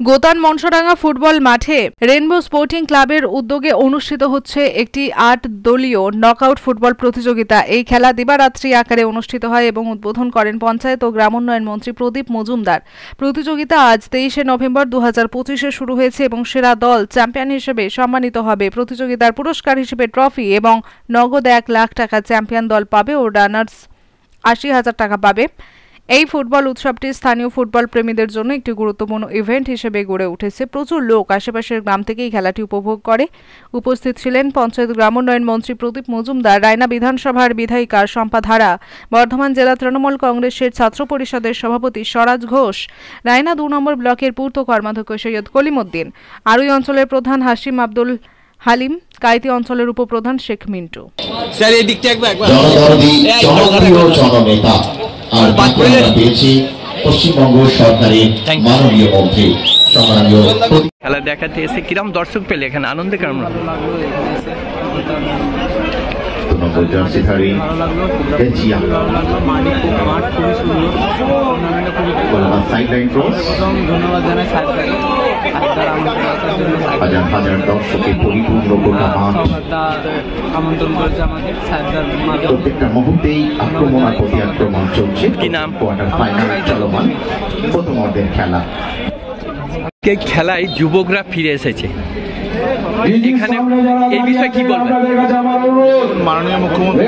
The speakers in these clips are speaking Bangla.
গোতান মনসরাঙ্গা ফুটবল মাঠে রেনবো স্পোর্টিং ক্লাবের উদ্যোগে অনুষ্ঠিত হচ্ছে একটি ৮ দলীয় নকআউট ফুটবল প্রতিযোগিতা। এই খেলা দিবারাত্রি আকারে অনুষ্ঠিত হয় এবং উদ্বোধন করেন পঞ্চায়েত ও গ্রামোন্নয়ন মন্ত্রী প্রদীপ মজুমদার। প্রতিযোগিতা আজ ২৩শে নভেম্বর ২০২৫-এ শুরু হয়েছে এবং সেরা দল চ্যাম্পিয়ন হিসেবে সম্মানিত হবে। প্রতিযোগিতার পুরস্কার হিসেবে ট্রফি এবং নগদ ১ লাখ টাকা চ্যাম্পিয়ন দল পাবে ও রানার্স ৮০,০০০ টাকা পাবে। এই ফুটবল উৎসবটি স্থানীয় ফুটবল প্রেমীদের জন্য একটি গুরুত্বপূর্ণ ইভেন্ট হিসেবে গড়ে উঠেছে। প্রচুর লোক আশেপাশের গ্রাম থেকে এই খেলাটি উপভোগ করে। উপস্থিত ছিলেন পঞ্চায়েত গ্রামোন্নয়ন মন্ত্রী প্রদীপ মজুমদার, রায়না বিধানসভার বিধায়িকা শম্পা ধারা, বর্ধমান জেলা তৃণমূল কংগ্রেসের ছাত্র পরিষদের সভাপতি স্বরাজ ঘোষ, রায়না ২ নম্বর ব্লকের পূর্ত কর্মাধ্যক্ষ সৈয়দ কলিমউদ্দিন, আরুই অঞ্চলের প্রধান হাশিম আব্দুল হালিম, কাইতি অঞ্চলের উপপ্রধান শেখ মিন্টু। স্যার এই দিকটা একবার আর পেয়েছি পশ্চিমবঙ্গ সরকারের মাননীয় মন্ত্রী সম্মানীয়। খেলা দেখাতে এসে কিরম দর্শক পেলে এখানে আনন্দে কেমন জার্সিধারী সাইডলাইন ক্রস। ধন্যবাদ জানাই হাজার হাজার দর্শকের পরিপূর্ণ গোটা মাঠ আমন্ত্রণ করেছে আমাদের প্রত্যেকটা মুহূর্তেই আক্রমণ আর প্রতি আক্রমণ চলছে। কি নাম? কোয়ার্টার ফাইনাল চলমান, প্রথম অর্ধের খেলা। খেলায় যুবকরা ফিরে এসেছে, এখানে এই বিষয়ে কি বলবেন? মাননীয় মুখ্যমন্ত্রী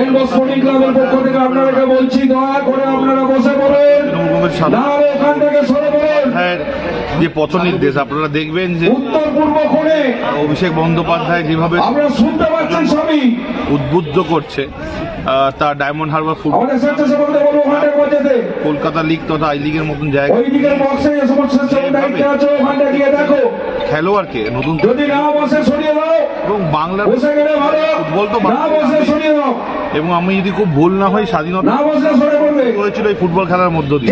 যে পথ নির্দেশ আপনারা দেখবেন যে অভিষেক বন্দ্যোপাধ্যায় যেভাবে উদ্বুদ্ধ করছে তা diamond Harbour football Kolkata league তথা আই লিগের মতন জায়গায় খেলোয়াড়কে নতুন এবং বাংলার ফুটবল তো এবং আমি যদি খুব ভুল না হয় স্বাধীনতা করেছিল এই ফুটবল খেলার মধ্য দিয়ে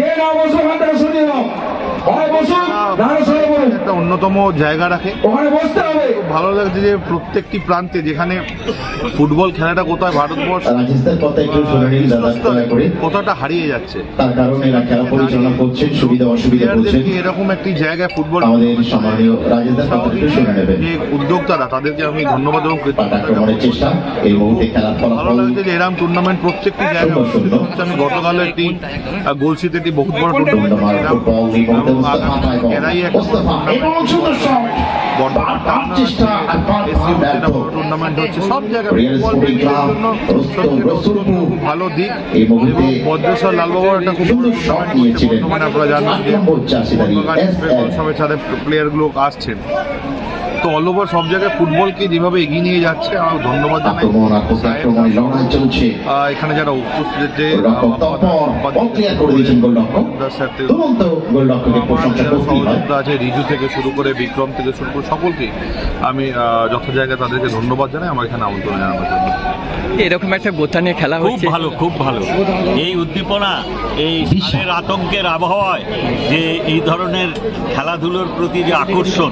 একটা অন্যতম জায়গা রাখে। ভালো লাগছে যে প্রত্যেকটি প্রান্তে যেখানে ফুটবল খেলাটা কোথায় ভারতবর্ষ কোথাটা হারিয়ে যাচ্ছে, তার কারণে এরা খেলা পরিচালনা করছেন, সুবিধা অসুবিধা করছেন। এরকম একটি জায়গায় ফুটবল যে উদ্যোক্তারা তাদেরকে আমি ধন্যবাদ এবং চেষ্টা এই মুহূর্তে খেলার ভালো লাগছে যে এরকম টুর্নামেন্ট প্রত্যেকটি জায়গায় আমি গতকাল একটি গোলসিতে একটি বহুত বড় টুর্নামেন্ট টুর্নামেন্ট হচ্ছে সব জায়গায় ভালো দিক। বজ্রেশ্বর লালবাবুর একটা খুব টুর্নামেন্ট আপনারা জানেন যে প্লেয়ার গুলো আসছেন। তো অল ওভার সব জায়গায় ফুটবলকে যেভাবে এগিয়ে নিয়ে যাচ্ছে আমার ধন্যবাদ জানাই। এখানে যারা উপস্থিত আছে রিজু থেকে শুরু করে বিক্রম থেকে শুরু করে সকলকে আমি যত জায়গায় তাদেরকে ধন্যবাদ জানাই আমার এখানে আমন্ত্রণ জানানোর জন্য। এরকম একটা গোতানে খেলা হচ্ছে, খুব ভালো। এই উদ্দীপনা, এই সারের আতঙ্কের আবহাওয়ায় যে এই ধরনের খেলাধুলোর প্রতি যে আকর্ষণ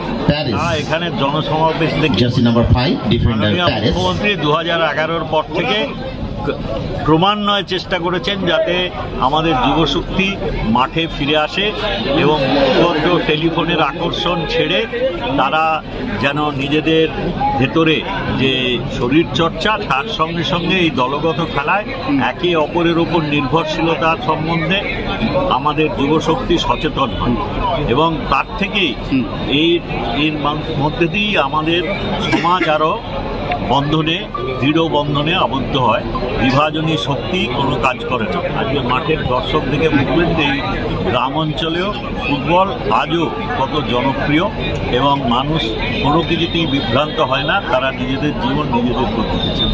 এখানে জনসমাবেশ দেখে মুখ্যমন্ত্রী ২০১১ পর থেকে ক্রমান্বয়ে চেষ্টা করেছেন যাতে আমাদের যুবশক্তি মাঠে ফিরে আসে এবং টেলিফোনের আকর্ষণ ছেড়ে তারা যেন নিজেদের ভেতরে যে শরীরচর্চা তার সঙ্গে সঙ্গে এই দলগত খেলায় একে অপরের উপর নির্ভরশীলতার সম্বন্ধে আমাদের যুবশক্তি সচেতন হয় এবং তার থেকেই এর মধ্যে দিয়েই আমাদের সমাজ আরও বন্ধনে, দৃঢ় বন্ধনে আবদ্ধ হয়। বিভাজনী শক্তি কোনো কাজ করে না। আজকে মাঠের দর্শক দেখে বুঝবেন যে এই গ্রাম অঞ্চলেও ফুটবল আজও কত জনপ্রিয় এবং মানুষ কোনো কিছুতেই বিভ্রান্ত হয় না, তারা নিজেদের জীবন নিজেদের করতে চায়।